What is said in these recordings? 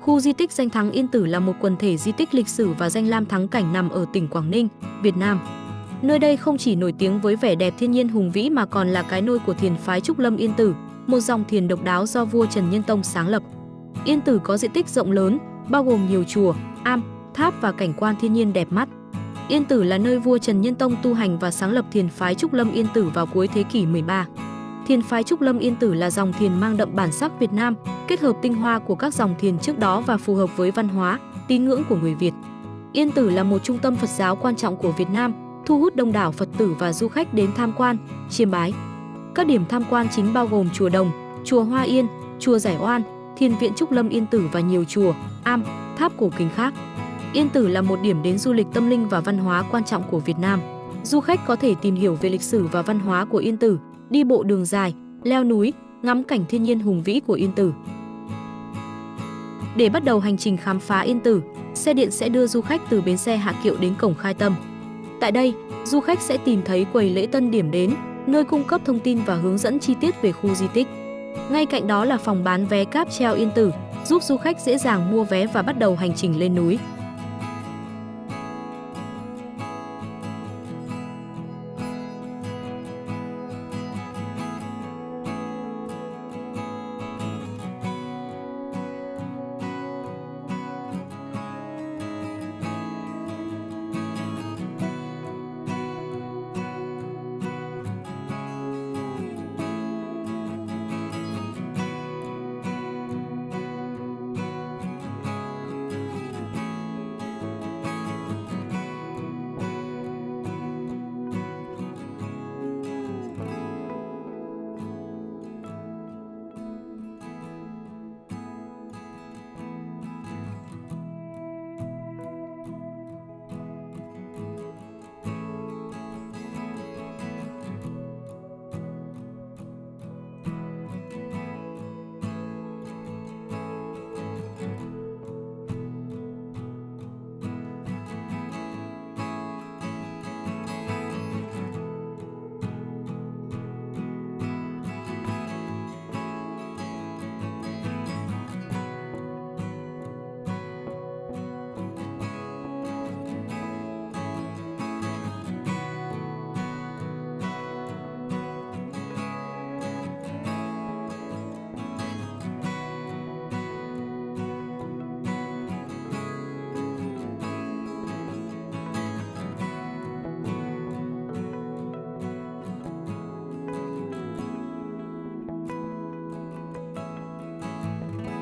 Khu di tích danh thắng Yên Tử là một quần thể di tích lịch sử và danh lam thắng cảnh nằm ở tỉnh Quảng Ninh, Việt Nam. Nơi đây không chỉ nổi tiếng với vẻ đẹp thiên nhiên hùng vĩ mà còn là cái nôi của thiền phái Trúc Lâm Yên Tử, một dòng thiền độc đáo do vua Trần Nhân Tông sáng lập. Yên Tử có diện tích rộng lớn, bao gồm nhiều chùa, am, tháp và cảnh quan thiên nhiên đẹp mắt. Yên Tử là nơi vua Trần Nhân Tông tu hành và sáng lập thiền phái Trúc Lâm Yên Tử vào cuối thế kỷ 13. Thiền phái Trúc Lâm Yên Tử là dòng thiền mang đậm bản sắc Việt Nam, kết hợp tinh hoa của các dòng thiền trước đó và phù hợp với văn hóa, tín ngưỡng của người Việt. Yên Tử là một trung tâm Phật giáo quan trọng của Việt Nam, thu hút đông đảo Phật tử và du khách đến tham quan, chiêm bái. Các điểm tham quan chính bao gồm chùa Đồng, chùa Hoa Yên, chùa Giải Oan, thiền viện Trúc Lâm Yên Tử và nhiều chùa, am, tháp cổ kính khác. Yên Tử là một điểm đến du lịch tâm linh và văn hóa quan trọng của Việt Nam. Du khách có thể tìm hiểu về lịch sử và văn hóa của Yên Tử, đi bộ đường dài, leo núi, ngắm cảnh thiên nhiên hùng vĩ của Yên Tử. Để bắt đầu hành trình khám phá Yên Tử, xe điện sẽ đưa du khách từ bến xe Hạ Kiệu đến cổng Khai Tâm. Tại đây, du khách sẽ tìm thấy quầy lễ tân điểm đến, nơi cung cấp thông tin và hướng dẫn chi tiết về khu di tích. Ngay cạnh đó là phòng bán vé cáp treo Yên Tử, giúp du khách dễ dàng mua vé và bắt đầu hành trình lên núi.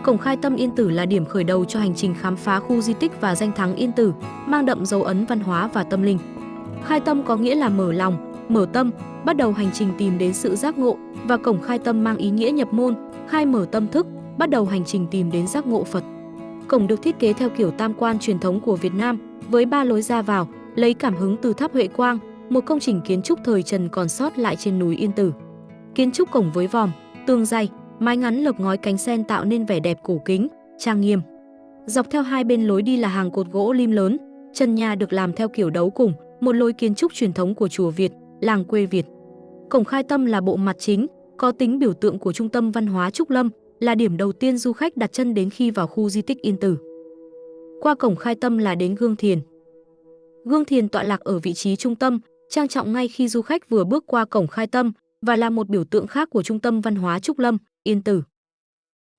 Cổng Khai Tâm Yên Tử là điểm khởi đầu cho hành trình khám phá khu di tích và danh thắng Yên Tử, mang đậm dấu ấn văn hóa và tâm linh. Khai tâm có nghĩa là mở lòng, mở tâm, bắt đầu hành trình tìm đến sự giác ngộ, và cổng Khai Tâm mang ý nghĩa nhập môn, khai mở tâm thức, bắt đầu hành trình tìm đến giác ngộ Phật. Cổng được thiết kế theo kiểu tam quan truyền thống của Việt Nam, với 3 lối ra vào, lấy cảm hứng từ tháp Huệ Quang, một công trình kiến trúc thời Trần còn sót lại trên núi Yên Tử. Kiến trúc cổng với vòm, tường dày, mái ngắn lợp ngói cánh sen tạo nên vẻ đẹp cổ kính, trang nghiêm. Dọc theo hai bên lối đi là hàng cột gỗ lim lớn, trần nhà được làm theo kiểu đấu củng, một lối kiến trúc truyền thống của chùa Việt, làng quê Việt. Cổng Khai Tâm là bộ mặt chính, có tính biểu tượng của trung tâm văn hóa Trúc Lâm, là điểm đầu tiên du khách đặt chân đến khi vào khu di tích Yên Tử. Qua cổng Khai Tâm là đến Gương Thiền. Gương Thiền tọa lạc ở vị trí trung tâm, trang trọng ngay khi du khách vừa bước qua cổng Khai Tâm, và là một biểu tượng khác của trung tâm văn hóa Trúc Lâm, Yên Tử.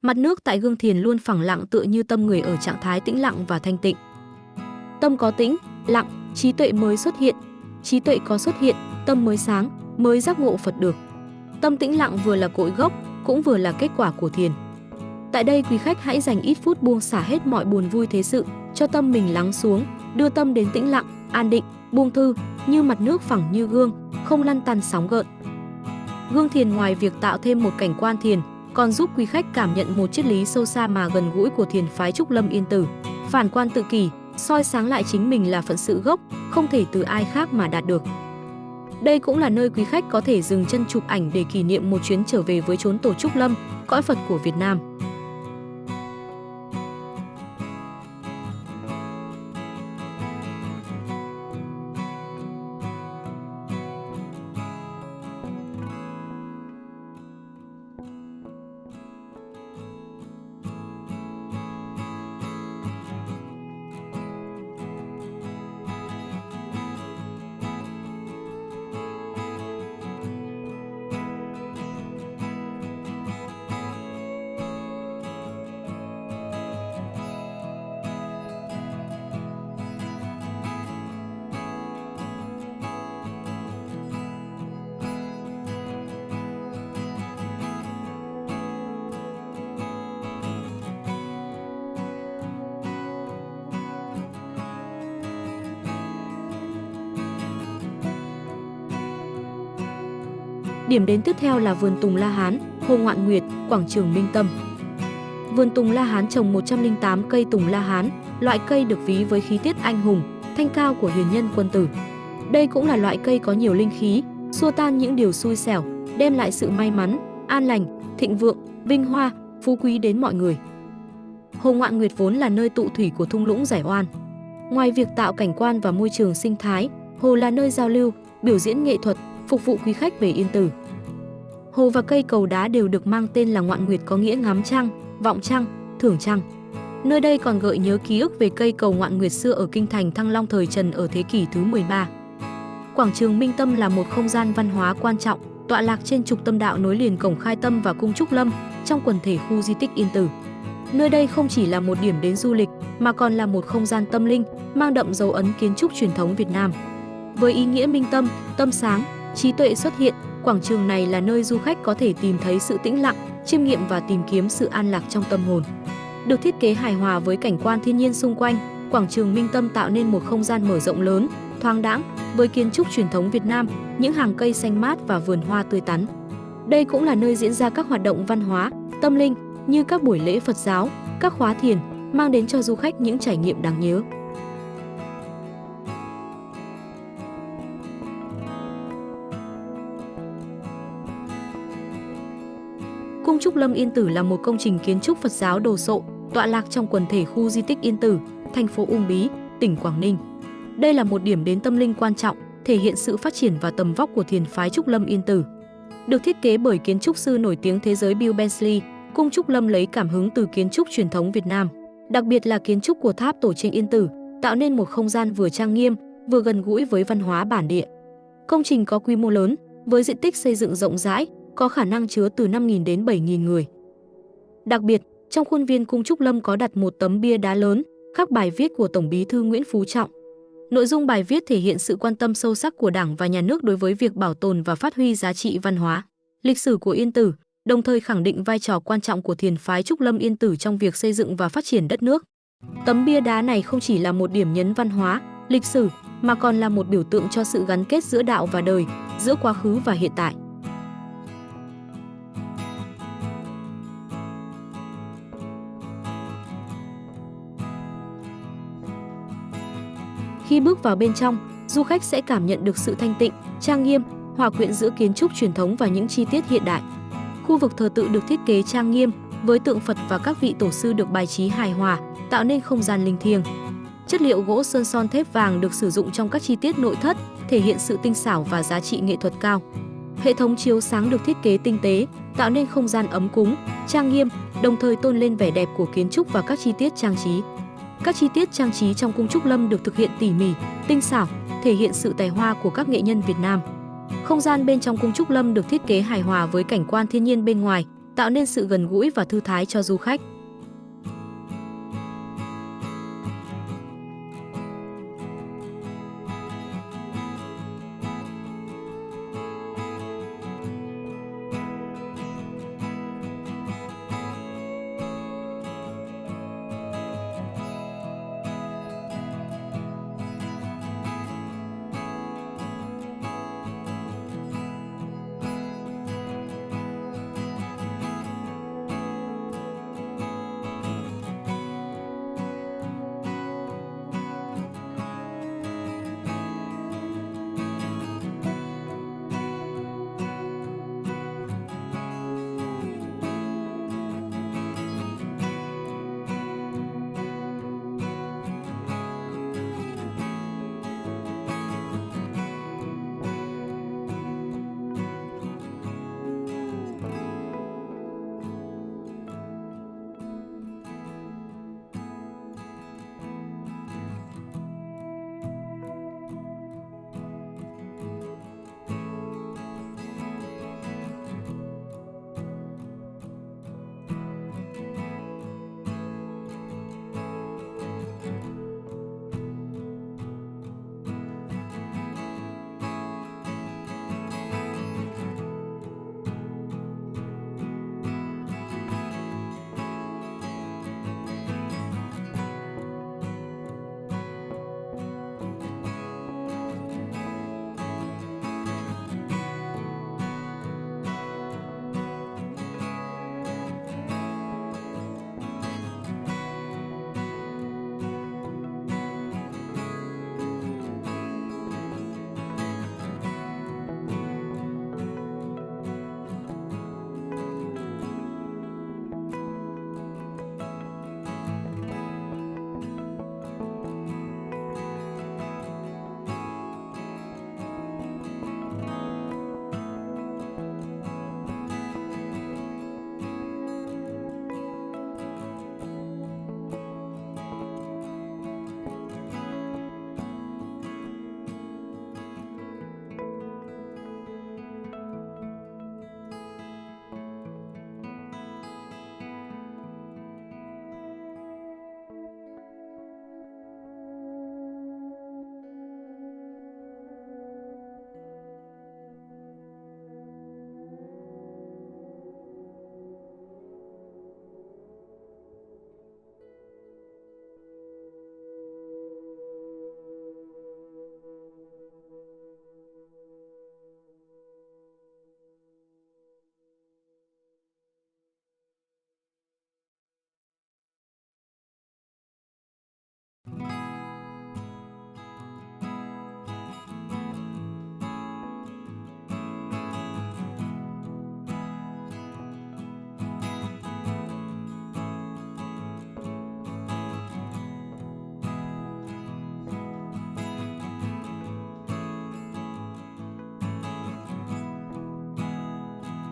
Mặt nước tại Gương Thiền luôn phẳng lặng tựa như tâm người ở trạng thái tĩnh lặng và thanh tịnh. Tâm có tĩnh, lặng, trí tuệ mới xuất hiện. Trí tuệ có xuất hiện, tâm mới sáng, mới giác ngộ Phật được. Tâm tĩnh lặng vừa là cội gốc, cũng vừa là kết quả của thiền. Tại đây quý khách hãy dành ít phút buông xả hết mọi buồn vui thế sự, cho tâm mình lắng xuống, đưa tâm đến tĩnh lặng, an định, buông thư, như mặt nước phẳng như gương, không lăn tăn sóng gợn. Gương Thiền ngoài việc tạo thêm một cảnh quan thiền, còn giúp quý khách cảm nhận một triết lý sâu xa mà gần gũi của thiền phái Trúc Lâm Yên Tử. Phản quan tự kỷ, soi sáng lại chính mình là phận sự gốc, không thể từ ai khác mà đạt được. Đây cũng là nơi quý khách có thể dừng chân chụp ảnh để kỷ niệm một chuyến trở về với chốn tổ Trúc Lâm, cõi Phật của Việt Nam. Điểm đến tiếp theo là vườn Tùng La Hán, Hồ Ngoạn Nguyệt, quảng trường Minh Tâm. Vườn Tùng La Hán trồng 108 cây Tùng La Hán, loại cây được ví với khí tiết anh hùng, thanh cao của hiền nhân quân tử. Đây cũng là loại cây có nhiều linh khí, xua tan những điều xui xẻo, đem lại sự may mắn, an lành, thịnh vượng, vinh hoa, phú quý đến mọi người. Hồ Ngoạn Nguyệt vốn là nơi tụ thủy của thung lũng Giải Oan. Ngoài việc tạo cảnh quan và môi trường sinh thái, hồ là nơi giao lưu, biểu diễn nghệ thuật, phục vụ quý khách về Yên Tử. Hồ và cây cầu đá đều được mang tên là Ngoạn Nguyệt có nghĩa ngắm trăng, vọng trăng, thưởng trăng. Nơi đây còn gợi nhớ ký ức về cây cầu Ngoạn Nguyệt xưa ở kinh thành Thăng Long thời Trần ở thế kỷ thứ 13. Quảng trường Minh Tâm là một không gian văn hóa quan trọng, tọa lạc trên trục tâm đạo nối liền cổng Khai Tâm và cung Trúc Lâm trong quần thể khu di tích Yên Tử. Nơi đây không chỉ là một điểm đến du lịch mà còn là một không gian tâm linh, mang đậm dấu ấn kiến trúc truyền thống Việt Nam. Với ý nghĩa minh tâm, tâm sáng, trí tuệ xuất hiện, quảng trường này là nơi du khách có thể tìm thấy sự tĩnh lặng, chiêm nghiệm và tìm kiếm sự an lạc trong tâm hồn. Được thiết kế hài hòa với cảnh quan thiên nhiên xung quanh, quảng trường Minh Tâm tạo nên một không gian mở rộng lớn, thoáng đãng với kiến trúc truyền thống Việt Nam, những hàng cây xanh mát và vườn hoa tươi tắn. Đây cũng là nơi diễn ra các hoạt động văn hóa, tâm linh như các buổi lễ Phật giáo, các khóa thiền, mang đến cho du khách những trải nghiệm đáng nhớ. Cung Trúc Lâm Yên Tử là một công trình kiến trúc Phật giáo đồ sộ, tọa lạc trong quần thể khu di tích Yên Tử, thành phố Uông Bí, tỉnh Quảng Ninh. Đây là một điểm đến tâm linh quan trọng, thể hiện sự phát triển và tầm vóc của thiền phái Trúc Lâm Yên Tử. Được thiết kế bởi kiến trúc sư nổi tiếng thế giới Bill Bensley, cung Trúc Lâm lấy cảm hứng từ kiến trúc truyền thống Việt Nam, đặc biệt là kiến trúc của tháp tổ trên Yên Tử, tạo nên một không gian vừa trang nghiêm, vừa gần gũi với văn hóa bản địa. Công trình có quy mô lớn, với diện tích xây dựng rộng rãi, có khả năng chứa từ 5.000 đến 7.000 người. Đặc biệt, trong khuôn viên cung Trúc Lâm có đặt một tấm bia đá lớn, khắc bài viết của Tổng Bí thư Nguyễn Phú Trọng. Nội dung bài viết thể hiện sự quan tâm sâu sắc của Đảng và Nhà nước đối với việc bảo tồn và phát huy giá trị văn hóa, lịch sử của Yên Tử, đồng thời khẳng định vai trò quan trọng của thiền phái Trúc Lâm Yên Tử trong việc xây dựng và phát triển đất nước. Tấm bia đá này không chỉ là một điểm nhấn văn hóa, lịch sử, mà còn là một biểu tượng cho sự gắn kết giữa đạo và đời, giữa quá khứ và hiện tại. Khi bước vào bên trong, du khách sẽ cảm nhận được sự thanh tịnh, trang nghiêm, hòa quyện giữa kiến trúc truyền thống và những chi tiết hiện đại. Khu vực thờ tự được thiết kế trang nghiêm, với tượng Phật và các vị tổ sư được bài trí hài hòa, tạo nên không gian linh thiêng. Chất liệu gỗ sơn son thép vàng được sử dụng trong các chi tiết nội thất, thể hiện sự tinh xảo và giá trị nghệ thuật cao. Hệ thống chiếu sáng được thiết kế tinh tế, tạo nên không gian ấm cúng, trang nghiêm, đồng thời tôn lên vẻ đẹp của kiến trúc và các chi tiết trang trí. Các chi tiết trang trí trong cung Trúc Lâm được thực hiện tỉ mỉ, tinh xảo, thể hiện sự tài hoa của các nghệ nhân Việt Nam. Không gian bên trong cung Trúc Lâm được thiết kế hài hòa với cảnh quan thiên nhiên bên ngoài, tạo nên sự gần gũi và thư thái cho du khách.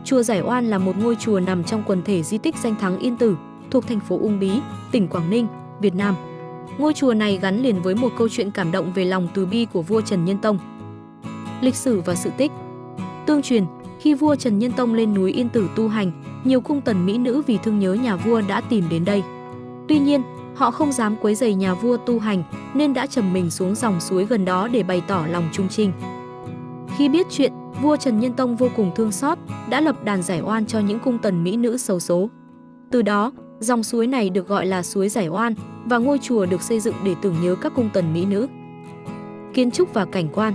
Chùa Giải Oan là một ngôi chùa nằm trong quần thể di tích danh thắng Yên Tử, thuộc thành phố Uông Bí, tỉnh Quảng Ninh, Việt Nam. Ngôi chùa này gắn liền với một câu chuyện cảm động về lòng từ bi của vua Trần Nhân Tông. Lịch sử và sự tích. Tương truyền, khi vua Trần Nhân Tông lên núi Yên Tử tu hành, nhiều cung tần mỹ nữ vì thương nhớ nhà vua đã tìm đến đây. Tuy nhiên, họ không dám quấy rầy nhà vua tu hành nên đã trầm mình xuống dòng suối gần đó để bày tỏ lòng trung trinh. Khi biết chuyện, vua Trần Nhân Tông vô cùng thương xót, đã lập đàn giải oan cho những cung tần mỹ nữ xấu số. Từ đó, dòng suối này được gọi là suối Giải Oan và ngôi chùa được xây dựng để tưởng nhớ các cung tần mỹ nữ. Kiến trúc và cảnh quan.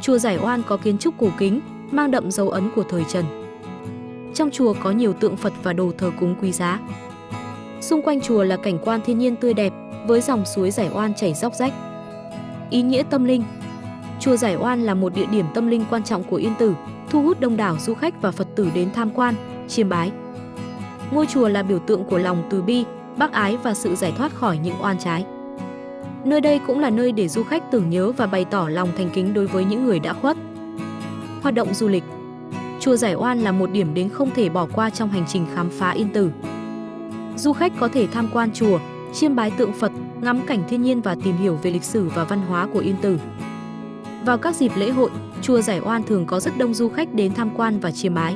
Chùa Giải Oan có kiến trúc cổ kính, mang đậm dấu ấn của thời Trần. Trong chùa có nhiều tượng Phật và đồ thờ cúng quý giá. Xung quanh chùa là cảnh quan thiên nhiên tươi đẹp với dòng suối Giải Oan chảy róc rách. Ý nghĩa tâm linh. Chùa Giải Oan là một địa điểm tâm linh quan trọng của Yên Tử, thu hút đông đảo du khách và Phật tử đến tham quan, chiêm bái. Ngôi chùa là biểu tượng của lòng từ bi, bác ái và sự giải thoát khỏi những oan trái. Nơi đây cũng là nơi để du khách tưởng nhớ và bày tỏ lòng thành kính đối với những người đã khuất. Hoạt động du lịch. Chùa Giải Oan là một điểm đến không thể bỏ qua trong hành trình khám phá Yên Tử. Du khách có thể tham quan chùa, chiêm bái tượng Phật, ngắm cảnh thiên nhiên và tìm hiểu về lịch sử và văn hóa của Yên Tử. Vào các dịp lễ hội, chùa Giải Oan thường có rất đông du khách đến tham quan và chiêm bái.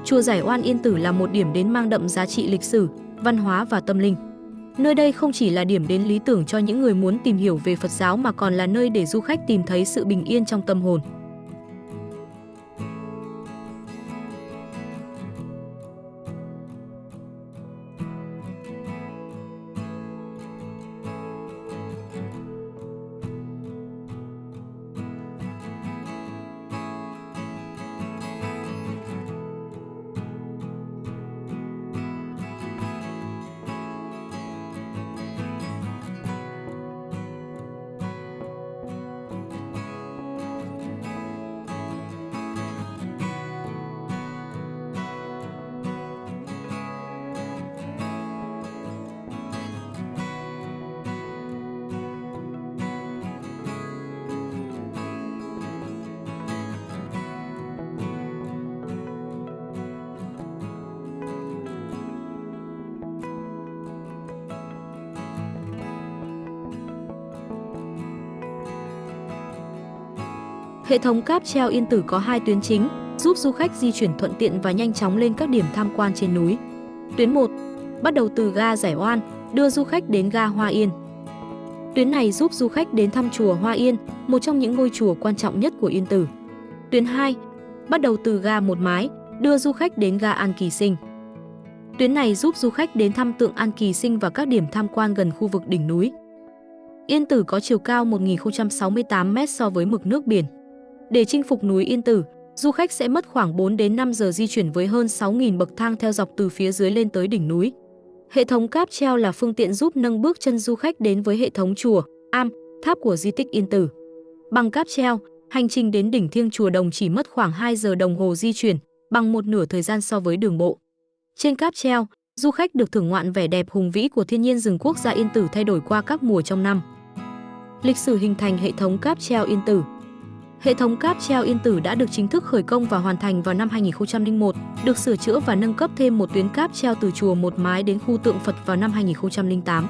Chùa Giải Oan Yên Tử là một điểm đến mang đậm giá trị lịch sử, văn hóa và tâm linh. Nơi đây không chỉ là điểm đến lý tưởng cho những người muốn tìm hiểu về Phật giáo mà còn là nơi để du khách tìm thấy sự bình yên trong tâm hồn. Hệ thống cáp treo Yên Tử có 2 tuyến chính, giúp du khách di chuyển thuận tiện và nhanh chóng lên các điểm tham quan trên núi. Tuyến 1, bắt đầu từ ga Giải Oan, đưa du khách đến ga Hoa Yên. Tuyến này giúp du khách đến thăm chùa Hoa Yên, một trong những ngôi chùa quan trọng nhất của Yên Tử. Tuyến 2, bắt đầu từ ga Một Mái, đưa du khách đến ga An Kỳ Sinh. Tuyến này giúp du khách đến thăm tượng An Kỳ Sinh và các điểm tham quan gần khu vực đỉnh núi. Yên Tử có chiều cao 1068 m so với mực nước biển. Để chinh phục núi Yên Tử, du khách sẽ mất khoảng 4 đến 5 giờ di chuyển với hơn 6.000 bậc thang theo dọc từ phía dưới lên tới đỉnh núi. Hệ thống cáp treo là phương tiện giúp nâng bước chân du khách đến với hệ thống chùa, am, tháp của di tích Yên Tử. Bằng cáp treo, hành trình đến đỉnh thiêng chùa Đồng chỉ mất khoảng 2 giờ đồng hồ di chuyển, bằng một nửa thời gian so với đường bộ. Trên cáp treo, du khách được thưởng ngoạn vẻ đẹp hùng vĩ của thiên nhiên rừng quốc gia Yên Tử thay đổi qua các mùa trong năm. Lịch sử hình thành hệ thống cáp treo Yên Tử. Hệ thống cáp treo Yên Tử đã được chính thức khởi công và hoàn thành vào năm 2001, được sửa chữa và nâng cấp thêm một tuyến cáp treo từ chùa Một Mái đến khu tượng Phật vào năm 2008.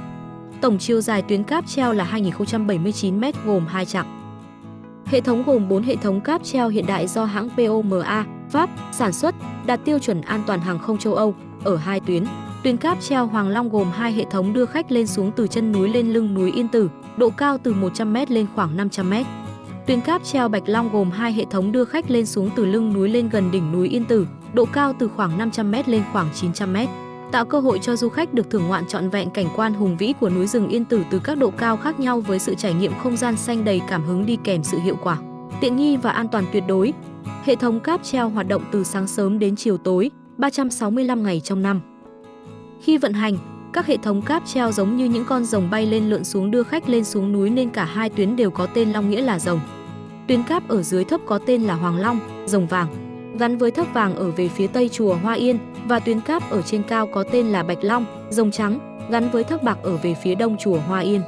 Tổng chiều dài tuyến cáp treo là 2079 m gồm 2 chặng. Hệ thống gồm 4 hệ thống cáp treo hiện đại do hãng POMA, Pháp, sản xuất, đạt tiêu chuẩn an toàn hàng không châu Âu, ở 2 tuyến. Tuyến cáp treo Hoàng Long gồm 2 hệ thống đưa khách lên xuống từ chân núi lên lưng núi Yên Tử, độ cao từ 100 m lên khoảng 500 m. Tuyến cáp treo Bạch Long gồm 2 hệ thống đưa khách lên xuống từ lưng núi lên gần đỉnh núi Yên Tử, độ cao từ khoảng 500 m lên khoảng 900 m, tạo cơ hội cho du khách được thưởng ngoạn trọn vẹn cảnh quan hùng vĩ của núi rừng Yên Tử từ các độ cao khác nhau với sự trải nghiệm không gian xanh đầy cảm hứng đi kèm sự hiệu quả, tiện nghi và an toàn tuyệt đối. Hệ thống cáp treo hoạt động từ sáng sớm đến chiều tối, 365 ngày trong năm. Khi vận hành, các hệ thống cáp treo giống như những con rồng bay lên lượn xuống đưa khách lên xuống núi nên cả 2 tuyến đều có tên Long nghĩa là rồng. Tuyến cáp ở dưới thấp có tên là Hoàng Long, rồng vàng, gắn với tháp vàng ở về phía tây chùa Hoa Yên, và tuyến cáp ở trên cao có tên là Bạch Long, rồng trắng, gắn với thác bạc ở về phía đông chùa Hoa Yên.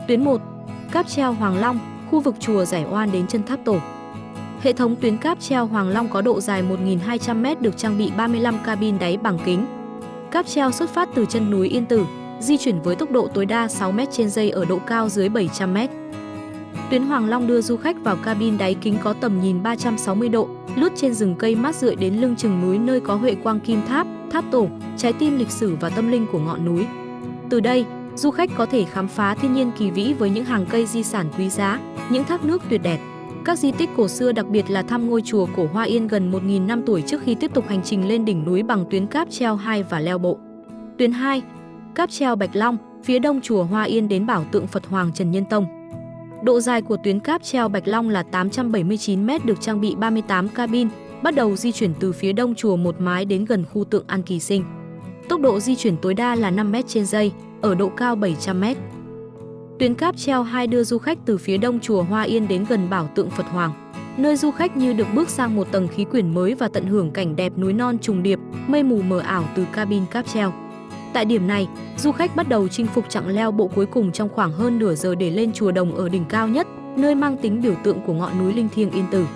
Tuyến 1, cáp treo Hoàng Long, khu vực chùa Giải Oan đến chân tháp tổ. Hệ thống tuyến cáp treo Hoàng Long có độ dài 1.200m, được trang bị 35 cabin đáy bằng kính. Cáp treo xuất phát từ chân núi Yên Tử, di chuyển với tốc độ tối đa 6m/giây ở độ cao dưới 700m. Tuyến Hoàng Long đưa du khách vào cabin đáy kính có tầm nhìn 360 độ, lướt trên rừng cây mát rượi đến lưng chừng núi nơi có Huệ Quang Kim Tháp, Tháp Tổ, trái tim lịch sử và tâm linh của ngọn núi. Từ đây, du khách có thể khám phá thiên nhiên kỳ vĩ với những hàng cây di sản quý giá, những thác nước tuyệt đẹp, các di tích cổ xưa, đặc biệt là thăm ngôi chùa cổ Hoa Yên gần 1.000 năm tuổi trước khi tiếp tục hành trình lên đỉnh núi bằng tuyến cáp treo 2 và leo bộ. Tuyến 2, cáp treo Bạch Long, phía đông chùa Hoa Yên đến bảo tượng Phật Hoàng Trần Nhân Tông. Độ dài của tuyến cáp treo Bạch Long là 879m, được trang bị 38 cabin, bắt đầu di chuyển từ phía đông chùa Một Mái đến gần khu tượng An Kỳ Sinh. Tốc độ di chuyển tối đa là 5m/giây, ở độ cao 700m. Tuyến cáp treo 2 đưa du khách từ phía đông chùa Hoa Yên đến gần bảo tượng Phật Hoàng, nơi du khách như được bước sang một tầng khí quyển mới và tận hưởng cảnh đẹp núi non trùng điệp, mây mù mờ ảo từ cabin cáp treo. Tại điểm này, du khách bắt đầu chinh phục chặng leo bộ cuối cùng trong khoảng hơn nửa giờ để lên chùa Đồng ở đỉnh cao nhất, nơi mang tính biểu tượng của ngọn núi linh thiêng Yên Tử.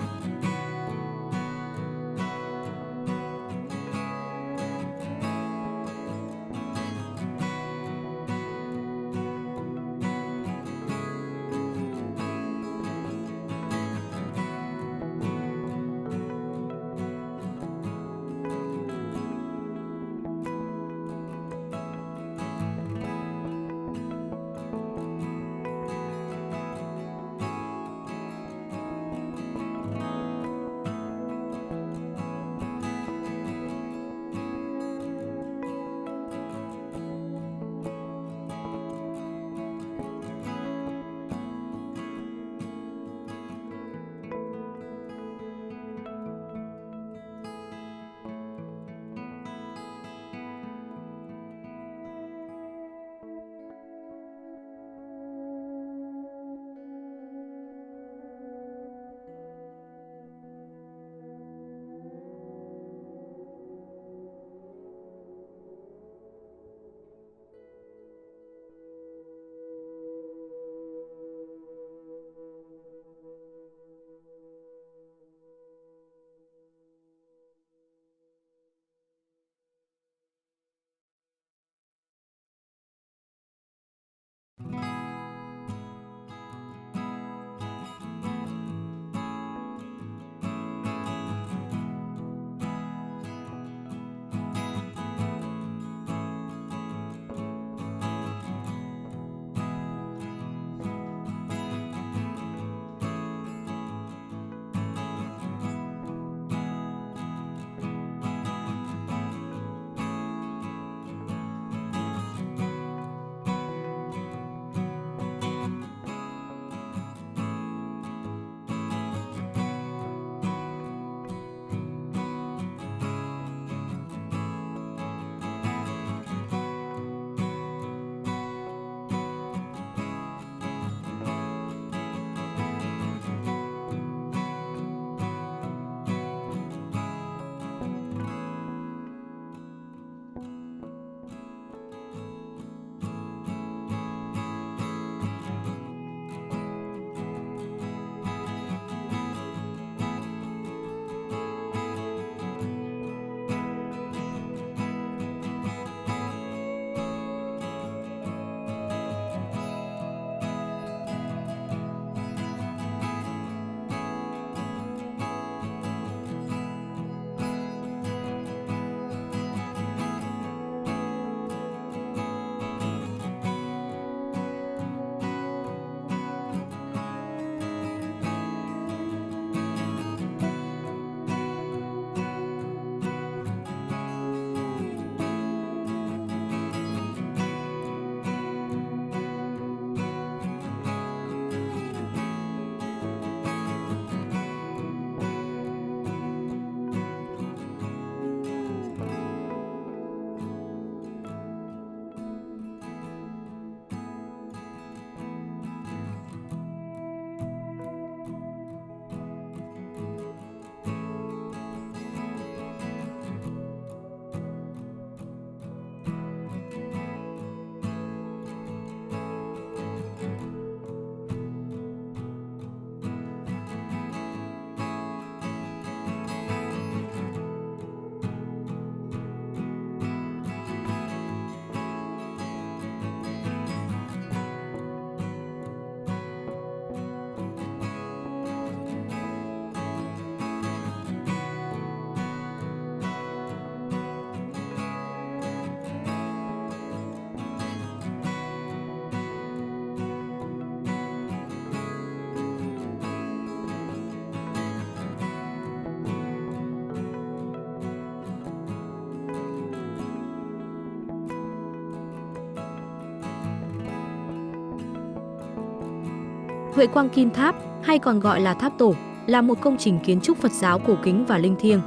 Huệ Quang Kim Tháp, hay còn gọi là Tháp Tổ, là một công trình kiến trúc Phật giáo cổ kính và linh thiêng.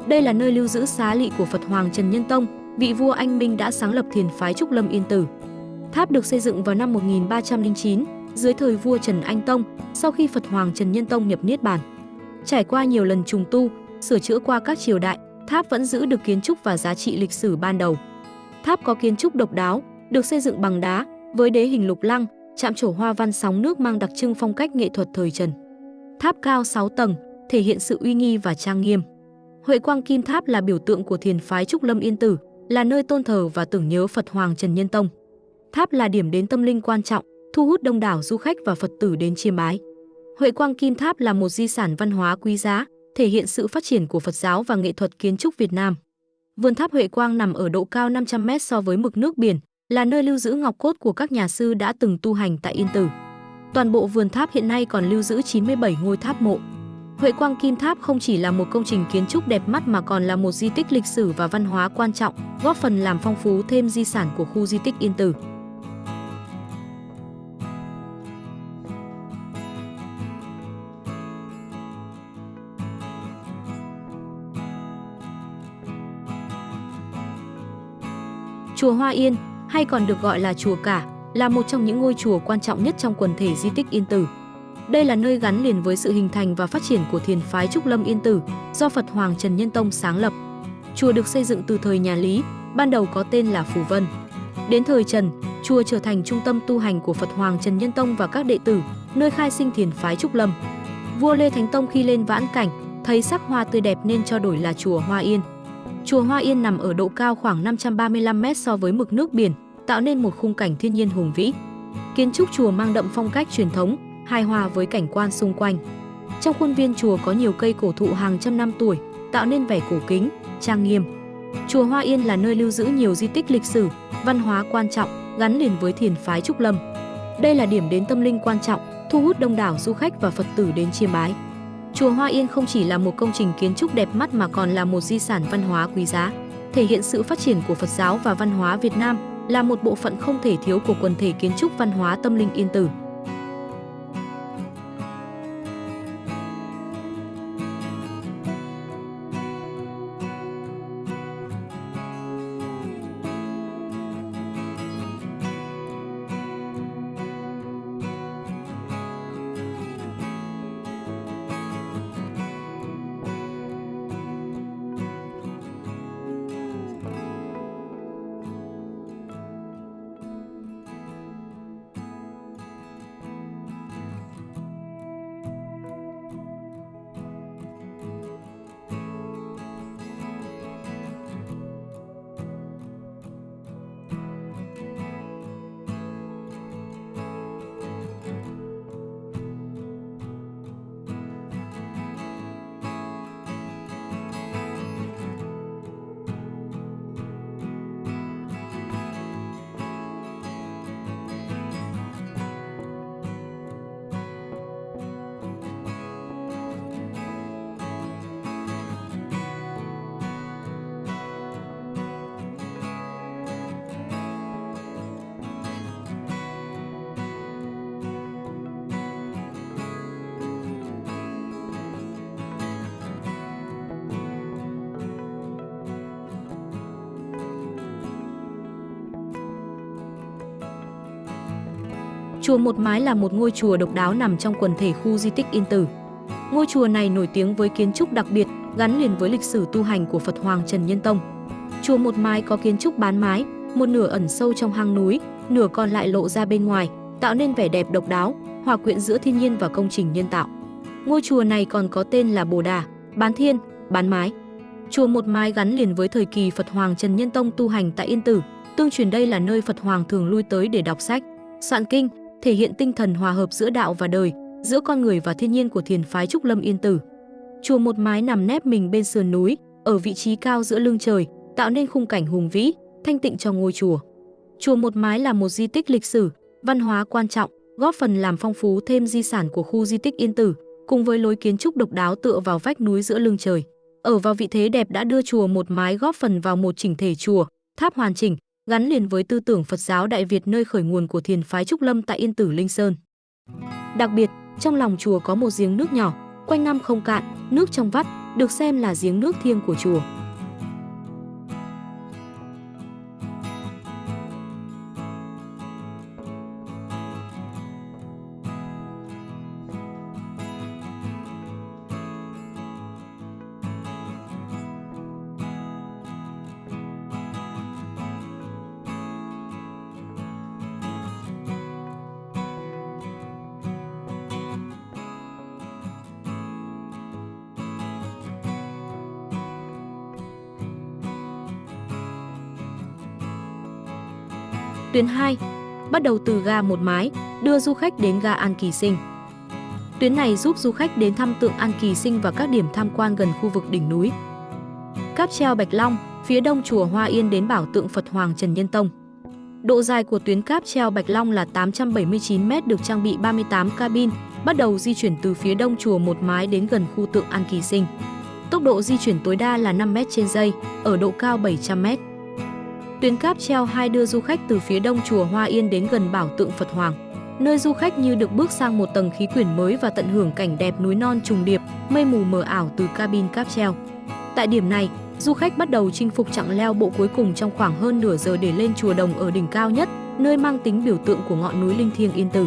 Đây là nơi lưu giữ xá lị của Phật Hoàng Trần Nhân Tông, vị vua Anh Minh đã sáng lập thiền phái Trúc Lâm Yên Tử. Tháp được xây dựng vào năm 1309 dưới thời vua Trần Anh Tông, sau khi Phật Hoàng Trần Nhân Tông nhập niết bàn. Trải qua nhiều lần trùng tu, sửa chữa qua các triều đại, tháp vẫn giữ được kiến trúc và giá trị lịch sử ban đầu. Tháp có kiến trúc độc đáo, được xây dựng bằng đá với đế hình lục lăng, chạm trổ hoa văn sóng nước mang đặc trưng phong cách nghệ thuật thời Trần. Tháp cao 6 tầng, thể hiện sự uy nghi và trang nghiêm. Huệ Quang Kim Tháp là biểu tượng của thiền phái Trúc Lâm Yên Tử, là nơi tôn thờ và tưởng nhớ Phật Hoàng Trần Nhân Tông. Tháp là điểm đến tâm linh quan trọng, thu hút đông đảo du khách và Phật tử đến chiêm bái. Huệ Quang Kim Tháp là một di sản văn hóa quý giá, thể hiện sự phát triển của Phật giáo và nghệ thuật kiến trúc Việt Nam. Vườn tháp Huệ Quang nằm ở độ cao 500 m so với mực nước biển, là nơi lưu giữ ngọc cốt của các nhà sư đã từng tu hành tại Yên Tử. Toàn bộ vườn tháp hiện nay còn lưu giữ 97 ngôi tháp mộ. Huệ Quang Kim Tháp không chỉ là một công trình kiến trúc đẹp mắt mà còn là một di tích lịch sử và văn hóa quan trọng, góp phần làm phong phú thêm di sản của khu di tích Yên Tử. Chùa Hoa Yên, hay còn được gọi là Chùa Cả, là một trong những ngôi chùa quan trọng nhất trong quần thể di tích Yên Tử. Đây là nơi gắn liền với sự hình thành và phát triển của thiền phái Trúc Lâm Yên Tử, do Phật Hoàng Trần Nhân Tông sáng lập. Chùa được xây dựng từ thời nhà Lý, ban đầu có tên là Phù Vân. Đến thời Trần, chùa trở thành trung tâm tu hành của Phật Hoàng Trần Nhân Tông và các đệ tử, nơi khai sinh thiền phái Trúc Lâm. Vua Lê Thánh Tông khi lên vãn cảnh, thấy sắc hoa tươi đẹp nên cho đổi là Chùa Hoa Yên. Chùa Hoa Yên nằm ở độ cao khoảng 535 m so với mực nước biển, tạo nên một khung cảnh thiên nhiên hùng vĩ. Kiến trúc chùa mang đậm phong cách truyền thống, hài hòa với cảnh quan xung quanh. Trong khuôn viên chùa có nhiều cây cổ thụ hàng trăm năm tuổi, tạo nên vẻ cổ kính, trang nghiêm. Chùa Hoa Yên là nơi lưu giữ nhiều di tích lịch sử, văn hóa quan trọng gắn liền với thiền phái Trúc Lâm. Đây là điểm đến tâm linh quan trọng, thu hút đông đảo du khách và Phật tử đến chiêm bái. Chùa Hoa Yên không chỉ là một công trình kiến trúc đẹp mắt mà còn là một di sản văn hóa quý giá, thể hiện sự phát triển của Phật giáo và văn hóa Việt Nam, là một bộ phận không thể thiếu của quần thể kiến trúc văn hóa tâm linh Yên Tử. Chùa Một Mái là một ngôi chùa độc đáo nằm trong quần thể khu di tích Yên Tử. Ngôi chùa này nổi tiếng với kiến trúc đặc biệt, gắn liền với lịch sử tu hành của Phật Hoàng Trần Nhân Tông. Chùa Một Mái có kiến trúc bán mái, một nửa ẩn sâu trong hang núi, nửa còn lại lộ ra bên ngoài, tạo nên vẻ đẹp độc đáo, hòa quyện giữa thiên nhiên và công trình nhân tạo. Ngôi chùa này còn có tên là Bồ Đà, Bán Thiên, Bán Mái. Chùa Một Mái gắn liền với thời kỳ Phật Hoàng Trần Nhân Tông tu hành tại Yên Tử, tương truyền đây là nơi Phật Hoàng thường lui tới để đọc sách, soạn kinh, thể hiện tinh thần hòa hợp giữa đạo và đời, giữa con người và thiên nhiên của thiền phái Trúc Lâm Yên Tử. Chùa Một Mái nằm nép mình bên sườn núi, ở vị trí cao giữa lưng trời, tạo nên khung cảnh hùng vĩ, thanh tịnh cho ngôi chùa. Chùa Một Mái là một di tích lịch sử, văn hóa quan trọng, góp phần làm phong phú thêm di sản của khu di tích Yên Tử, cùng với lối kiến trúc độc đáo tựa vào vách núi giữa lưng trời. Ở vào vị thế đẹp đã đưa chùa Một Mái góp phần vào một chỉnh thể chùa, tháp hoàn chỉnh, gắn liền với tư tưởng Phật giáo Đại Việt nơi khởi nguồn của thiền phái Trúc Lâm tại Yên Tử Linh Sơn. Đặc biệt, trong lòng chùa có một giếng nước nhỏ, quanh năm không cạn, nước trong vắt, được xem là giếng nước thiêng của chùa. Tuyến 2, bắt đầu từ ga Một Mái, đưa du khách đến ga An Kỳ Sinh. Tuyến này giúp du khách đến thăm tượng An Kỳ Sinh và các điểm tham quan gần khu vực đỉnh núi. Cáp treo Bạch Long, phía đông chùa Hoa Yên đến bảo tượng Phật Hoàng Trần Nhân Tông. Độ dài của tuyến cáp treo Bạch Long là 879 m, được trang bị 38 cabin, bắt đầu di chuyển từ phía đông chùa Một Mái đến gần khu tượng An Kỳ Sinh. Tốc độ di chuyển tối đa là 5 m/giây, ở độ cao 700 m. Tuyến cáp treo 2 đưa du khách từ phía đông chùa Hoa Yên đến gần bảo tượng Phật Hoàng, nơi du khách như được bước sang một tầng khí quyển mới và tận hưởng cảnh đẹp núi non trùng điệp, mây mù mờ ảo từ cabin cáp treo. Tại điểm này, du khách bắt đầu chinh phục chặng leo bộ cuối cùng trong khoảng hơn nửa giờ để lên chùa Đồng ở đỉnh cao nhất, nơi mang tính biểu tượng của ngọn núi linh thiêng Yên Tử.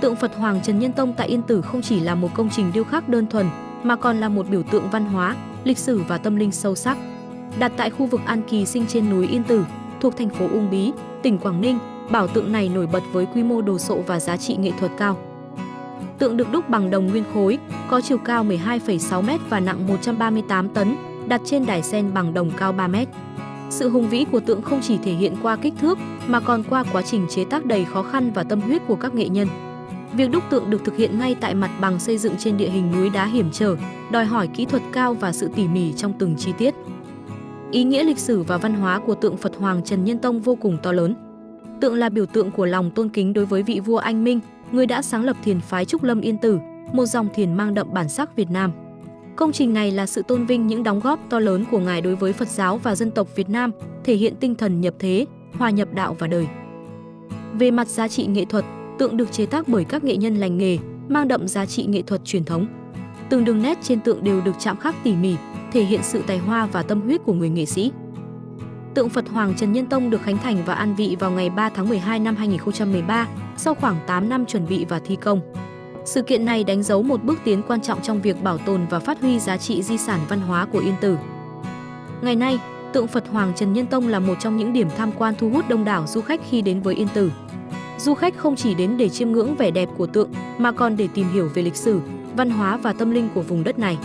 Tượng Phật Hoàng Trần Nhân Tông tại Yên Tử không chỉ là một công trình điêu khắc đơn thuần, mà còn là một biểu tượng văn hóa, lịch sử và tâm linh sâu sắc. Đặt tại khu vực An Kỳ Sinh trên núi Yên Tử, thuộc thành phố Uông Bí, tỉnh Quảng Ninh, bảo tượng này nổi bật với quy mô đồ sộ và giá trị nghệ thuật cao. Tượng được đúc bằng đồng nguyên khối, có chiều cao 12,6 m và nặng 138 tấn, đặt trên đài sen bằng đồng cao 3 m. Sự hùng vĩ của tượng không chỉ thể hiện qua kích thước, mà còn qua quá trình chế tác đầy khó khăn và tâm huyết của các nghệ nhân. Việc đúc tượng được thực hiện ngay tại mặt bằng xây dựng trên địa hình núi đá hiểm trở, đòi hỏi kỹ thuật cao và sự tỉ mỉ trong từng chi tiết. Ý nghĩa lịch sử và văn hóa của tượng Phật Hoàng Trần Nhân Tông vô cùng to lớn. Tượng là biểu tượng của lòng tôn kính đối với vị vua anh Minh, người đã sáng lập thiền phái Trúc Lâm Yên Tử, một dòng thiền mang đậm bản sắc Việt Nam. Công trình này là sự tôn vinh những đóng góp to lớn của Ngài đối với Phật giáo và dân tộc Việt Nam, thể hiện tinh thần nhập thế, hòa nhập đạo và đời. Về mặt giá trị nghệ thuật, tượng được chế tác bởi các nghệ nhân lành nghề, mang đậm giá trị nghệ thuật truyền thống. Từng đường nét trên tượng đều được chạm khắc tỉ mỉ, thể hiện sự tài hoa và tâm huyết của người nghệ sĩ. Tượng Phật Hoàng Trần Nhân Tông được khánh thành và an vị vào ngày 3 tháng 12 năm 2013, sau khoảng 8 năm chuẩn bị và thi công. Sự kiện này đánh dấu một bước tiến quan trọng trong việc bảo tồn và phát huy giá trị di sản văn hóa của Yên Tử. Ngày nay, tượng Phật Hoàng Trần Nhân Tông là một trong những điểm tham quan thu hút đông đảo du khách khi đến với Yên Tử. Du khách không chỉ đến để chiêm ngưỡng vẻ đẹp của tượng, mà còn để tìm hiểu về lịch sử, văn hóa và tâm linh của vùng đất này.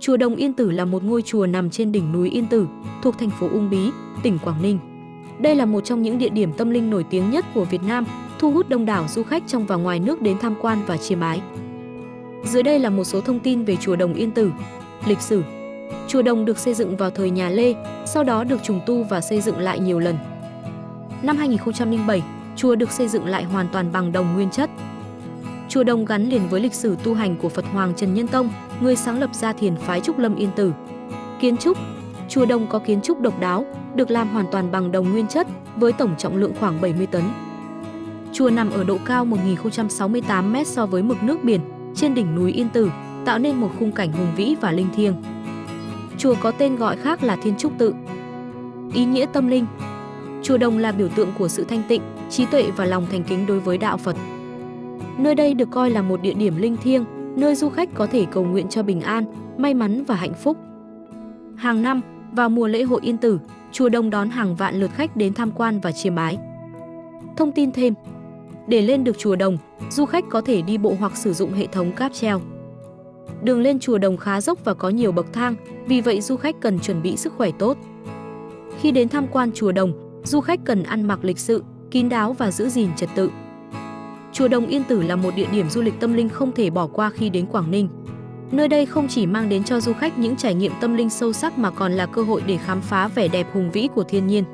Chùa Đồng Yên Tử là một ngôi chùa nằm trên đỉnh núi Yên Tử, thuộc thành phố Uông Bí, tỉnh Quảng Ninh. Đây là một trong những địa điểm tâm linh nổi tiếng nhất của Việt Nam, thu hút đông đảo du khách trong và ngoài nước đến tham quan và chiêm bái. Dưới đây là một số thông tin về chùa Đồng Yên Tử. Lịch sử. Chùa Đồng được xây dựng vào thời nhà Lê, sau đó được trùng tu và xây dựng lại nhiều lần. Năm 2007, chùa được xây dựng lại hoàn toàn bằng đồng nguyên chất. Chùa Đồng gắn liền với lịch sử tu hành của Phật Hoàng Trần Nhân Tông, người sáng lập ra thiền phái Trúc Lâm Yên Tử. Kiến trúc. Chùa Đồng có kiến trúc độc đáo, được làm hoàn toàn bằng đồng nguyên chất, với tổng trọng lượng khoảng 70 tấn. Chùa nằm ở độ cao 1068 m so với mực nước biển, trên đỉnh núi Yên Tử, tạo nên một khung cảnh hùng vĩ và linh thiêng. Chùa có tên gọi khác là Thiên Trúc Tự. Ý nghĩa tâm linh. Chùa Đồng là biểu tượng của sự thanh tịnh, trí tuệ và lòng thành kính đối với đạo Phật. Nơi đây được coi là một địa điểm linh thiêng, nơi du khách có thể cầu nguyện cho bình an, may mắn và hạnh phúc. Hàng năm, vào mùa lễ hội Yên Tử, chùa Đồng đón hàng vạn lượt khách đến tham quan và chiêm bái. Thông tin thêm. Để lên được chùa Đồng, du khách có thể đi bộ hoặc sử dụng hệ thống cáp treo. Đường lên chùa Đồng khá dốc và có nhiều bậc thang, vì vậy du khách cần chuẩn bị sức khỏe tốt. Khi đến tham quan chùa Đồng, du khách cần ăn mặc lịch sự, kín đáo và giữ gìn trật tự. Chùa Đồng Yên Tử là một địa điểm du lịch tâm linh không thể bỏ qua khi đến Quảng Ninh. Nơi đây không chỉ mang đến cho du khách những trải nghiệm tâm linh sâu sắc mà còn là cơ hội để khám phá vẻ đẹp hùng vĩ của thiên nhiên.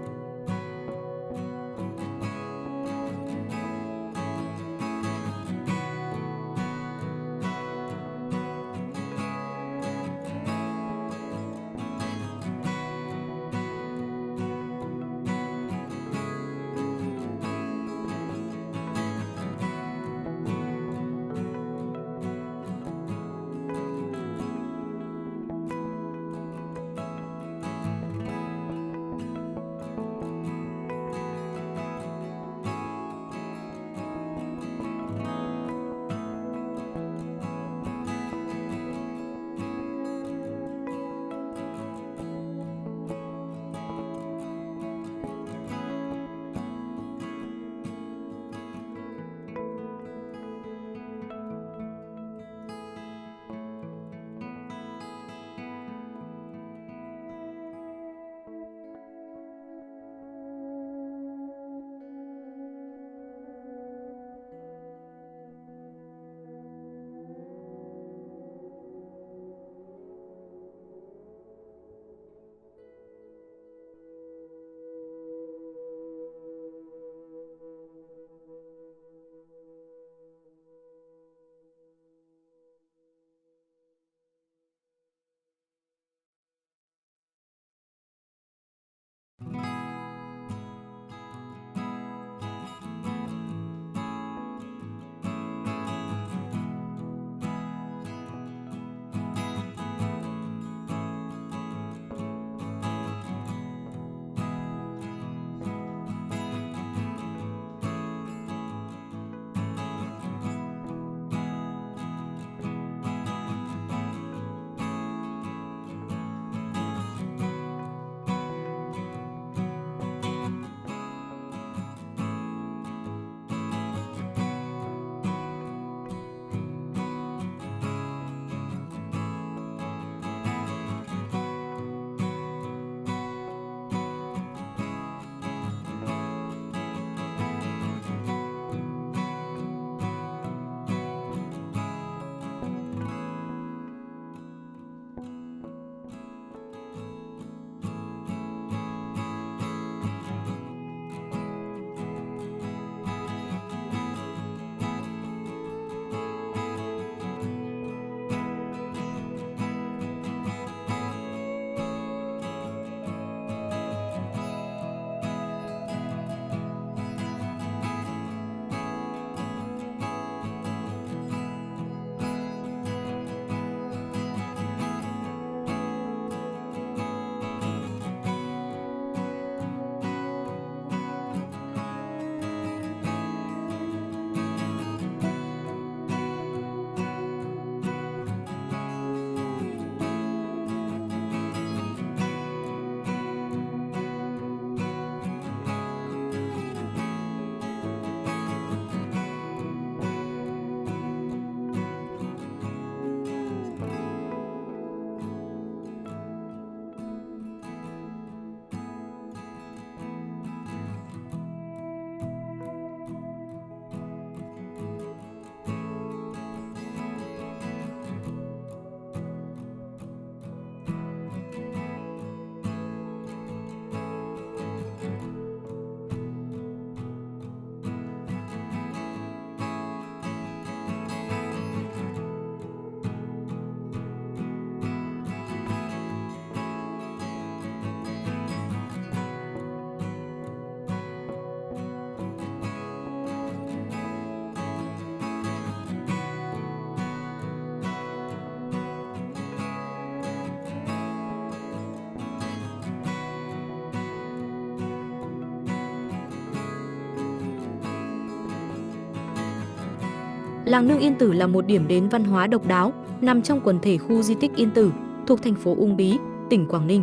Làng Nương Yên Tử là một điểm đến văn hóa độc đáo, nằm trong quần thể khu di tích Yên Tử, thuộc thành phố Uông Bí, tỉnh Quảng Ninh.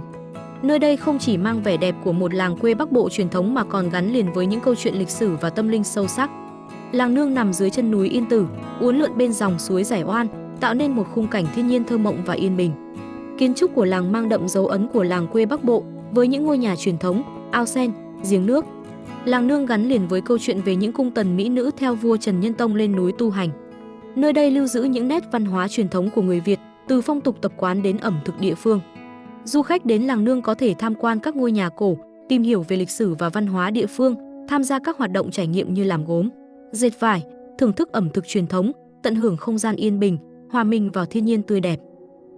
Nơi đây không chỉ mang vẻ đẹp của một làng quê Bắc Bộ truyền thống mà còn gắn liền với những câu chuyện lịch sử và tâm linh sâu sắc. Làng Nương nằm dưới chân núi Yên Tử, uốn lượn bên dòng suối Giải Oan, tạo nên một khung cảnh thiên nhiên thơ mộng và yên bình. Kiến trúc của làng mang đậm dấu ấn của làng quê Bắc Bộ, với những ngôi nhà truyền thống, ao sen, giếng nước. Làng Nương gắn liền với câu chuyện về những cung tần mỹ nữ theo vua Trần Nhân Tông lên núi tu hành. Nơi đây lưu giữ những nét văn hóa truyền thống của người Việt, từ phong tục tập quán đến ẩm thực địa phương. Du khách đến Làng Nương có thể tham quan các ngôi nhà cổ, tìm hiểu về lịch sử và văn hóa địa phương, tham gia các hoạt động trải nghiệm như làm gốm, dệt vải, thưởng thức ẩm thực truyền thống, tận hưởng không gian yên bình, hòa mình vào thiên nhiên tươi đẹp.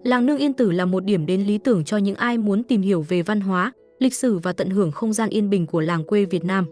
Làng Nương Yên Tử là một điểm đến lý tưởng cho những ai muốn tìm hiểu về văn hóa, lịch sử và tận hưởng không gian yên bình của làng quê Việt Nam.